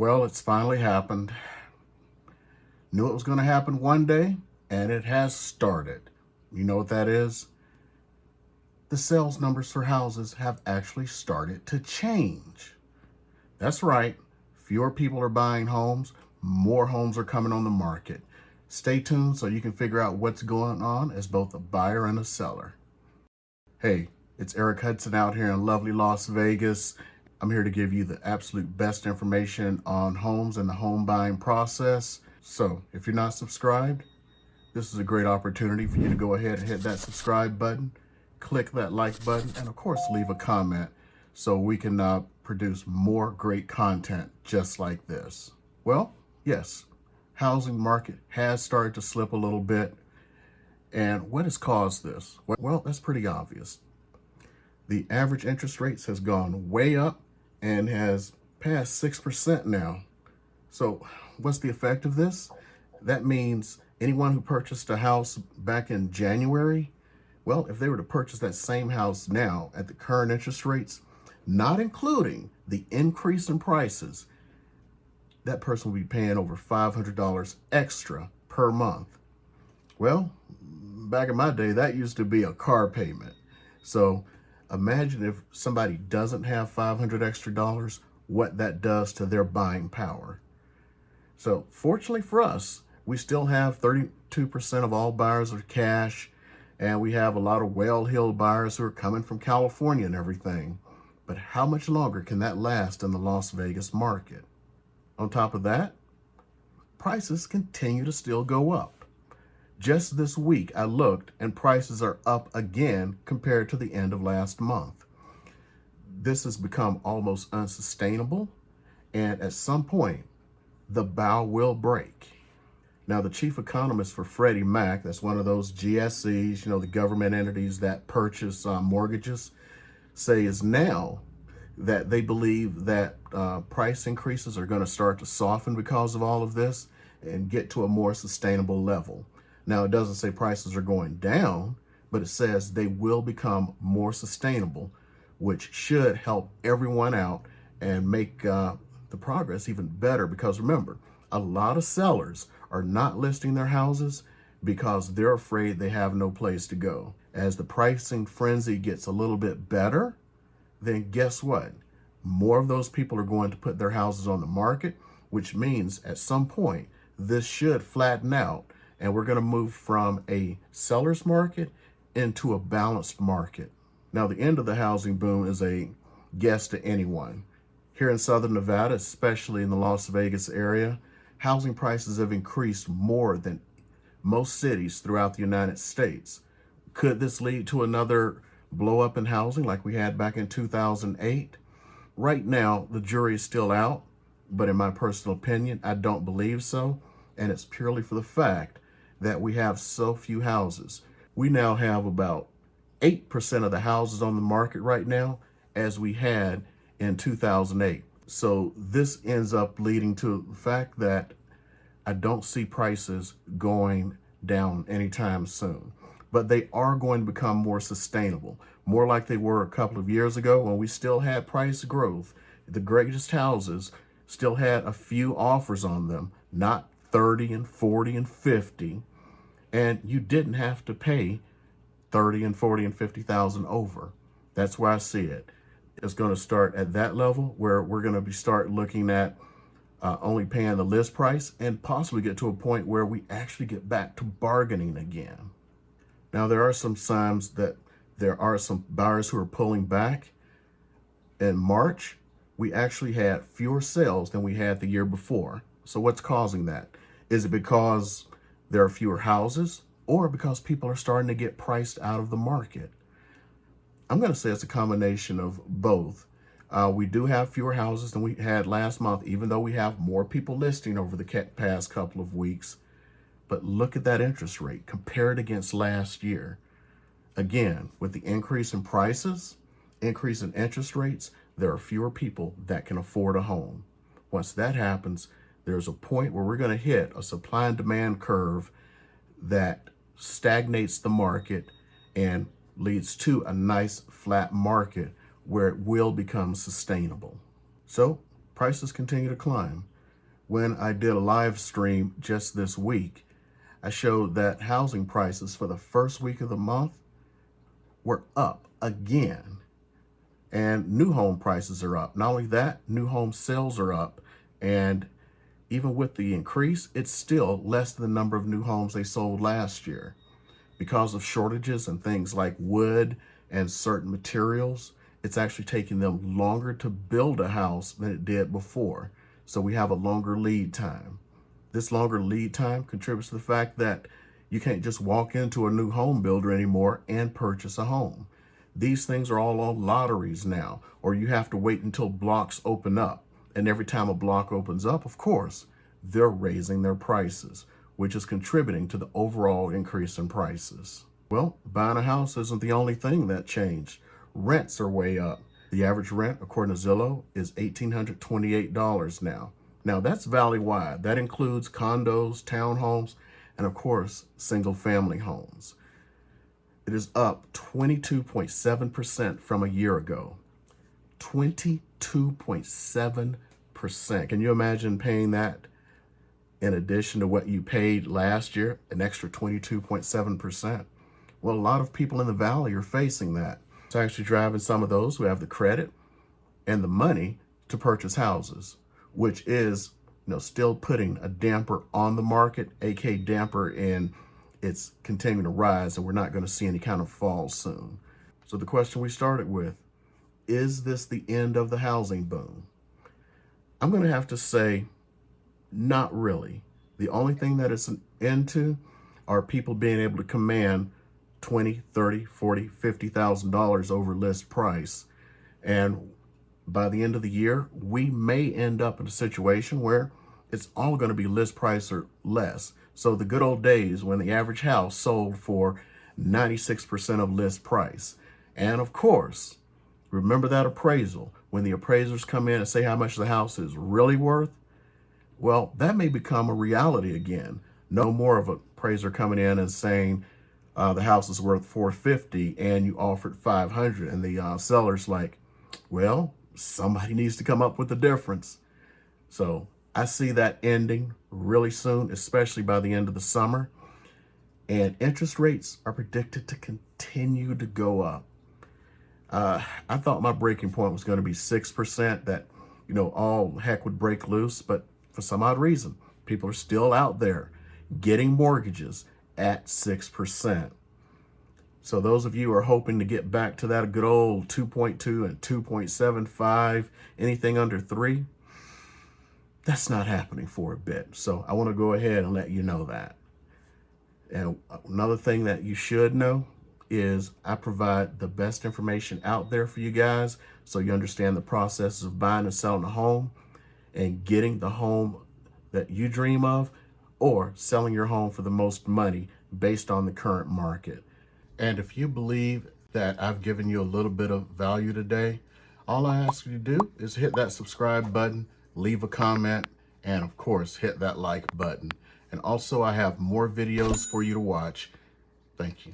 Well, it's finally happened. Knew it was going to happen one day, and it has started. You know what that is? The sales numbers for houses have actually started to change. That's right. Fewer people are buying homes, more homes are coming on the market. Stay tuned so you can figure out what's going on as both a buyer and a seller. Hey, it's Eric Hudson out here in lovely Las Vegas. I'm here to give you the absolute best information on homes and the home buying process. So if you're not subscribed, this is a great opportunity for you to go ahead and hit that subscribe button, click that like button, and of course leave a comment so we can produce more great content just like this. Well, yes, housing market has started to slip a little bit. And what has caused this? Well, that's pretty obvious. The average interest rates has gone way up and has passed 6% now. So what's the effect of this? That means anyone who purchased a house back in January, well, if they were to purchase that same house now at the current interest rates, not including the increase in prices, that person will be paying over $500 extra per month. Well, back in my day, that used to be a car payment. So imagine if somebody doesn't have $500 extra dollars, what that does to their buying power. So fortunately for us, we still have 32% of all buyers are cash, and we have a lot of well-heeled buyers who are coming from California and everything. But how much longer can that last in the Las Vegas market? On top of that, prices continue to still go up. Just this week, I looked and prices are up again compared to the end of last month. This has become almost unsustainable, and at some point, the bow will break. Now, the chief economist for Freddie Mac, that's one of those GSEs, the government entities that purchase mortgages, says now that they believe that price increases are going to start to soften because of all of this and get to a more sustainable level. Now, it doesn't say prices are going down, but it says they will become more sustainable, which should help everyone out and make the progress even better. Because remember, a lot of sellers are not listing their houses because they're afraid they have no place to go. As the pricing frenzy gets a little bit better, then guess what? More of those people are going to put their houses on the market, which means at some point, this should flatten out and we're going to move from a seller's market into a balanced market. Now, the end of the housing boom is a guess to anyone. Here in Southern Nevada, especially in the Las Vegas area, housing prices have increased more than most cities throughout the United States. Could this lead to another blow up in housing like we had back in 2008? Right now, the jury is still out, but in my personal opinion, I don't believe so. And it's purely for the fact that we have so few houses. We now have about 8% of the houses on the market right now as we had in 2008. So this ends up leading to the fact that I don't see prices going down anytime soon. But they are going to become more sustainable, more like they were a couple of years ago when we still had price growth. The greatest houses still had a few offers on them, not 30 and 40 and 50. And you didn't have to pay 30 and 40 and 50,000 over. That's where I see it. It's going to start at that level where we're going to start looking at only paying the list price and possibly get to a point where we actually get back to bargaining again. Now, there are some signs that there are some buyers who are pulling back. In March, we actually had fewer sales than we had the year before. So what's causing that? Is it because there are fewer houses or because people are starting to get priced out of the market? I'm going to say it's a combination of both. We do have fewer houses than we had last month, even though we have more people listing over the past couple of weeks. But look at that interest rate, compare it against last year. Again, with the increase in prices, increase in interest rates, there are fewer people that can afford a home. Once that happens, there's a point where we're going to hit a supply and demand curve that stagnates the market and leads to a nice flat market where it will become sustainable. So prices continue to climb. when I did a live stream just this week, I showed that housing prices for the first week of the month were up again. And new home prices are up. Not only that, new home sales are up. And even with the increase, it's still less than the number of new homes they sold last year. Because of shortages and things like wood and certain materials, it's actually taking them longer to build a house than it did before. So we have a longer lead time. This longer lead time contributes to the fact that you can't just walk into a new home builder anymore and purchase a home. These things are all on lotteries now, or you have to wait until blocks open up. And every time a block opens up, of course, they're raising their prices, which is contributing to the overall increase in prices. Well, buying a house isn't the only thing that changed. Rents are way up. The average rent, according to Zillow, is $1,828 now. Now, that's valley-wide. That includes condos, townhomes, and of course, single-family homes. It is up 22.7% from a year ago. 22.7%. Can you imagine paying that in addition to what you paid last year, an extra 22.7%? Well, a lot of people in the valley are facing that. It's actually driving some of those who have the credit and the money to purchase houses, which is, still putting a damper on the market, aka damper in it's continuing to rise, and we're not going to see any kind of fall soon. So the question we started with, is this the end of the housing boom? I'm going to have to say, not really. The only thing that it's an end to are people being able to command $20,000, $30,000, $40,000, $50,000 over list price. And by the end of the year, we may end up in a situation where it's all going to be list price or less. So the good old days when the average house sold for 96% of list price. And of course, remember that appraisal. When the appraisers come in and say how much the house is really worth, well, that may become a reality again. No more of an appraiser coming in and saying the house is worth $450 and you offered $500, and the seller's like, well, somebody needs to come up with the difference. So I see that ending really soon, especially by the end of the summer. And interest rates are predicted to continue to go up. I thought my breaking point was going to be 6%, that, all heck would break loose. But for some odd reason, people are still out there getting mortgages at 6%. So those of you who are hoping to get back to that good old 2.2 and 2.75, anything under 3, that's not happening for a bit. So I want to go ahead and let you know that. And another thing that you should know is I provide the best information out there for you guys, so you understand the process of buying and selling a home and getting the home that you dream of, or selling your home for the most money based on the current market. And if you believe that I've given you a little bit of value today, all I ask you to do is hit that subscribe button, leave a comment, and of course, hit that like button. And also, I have more videos for you to watch. Thank you.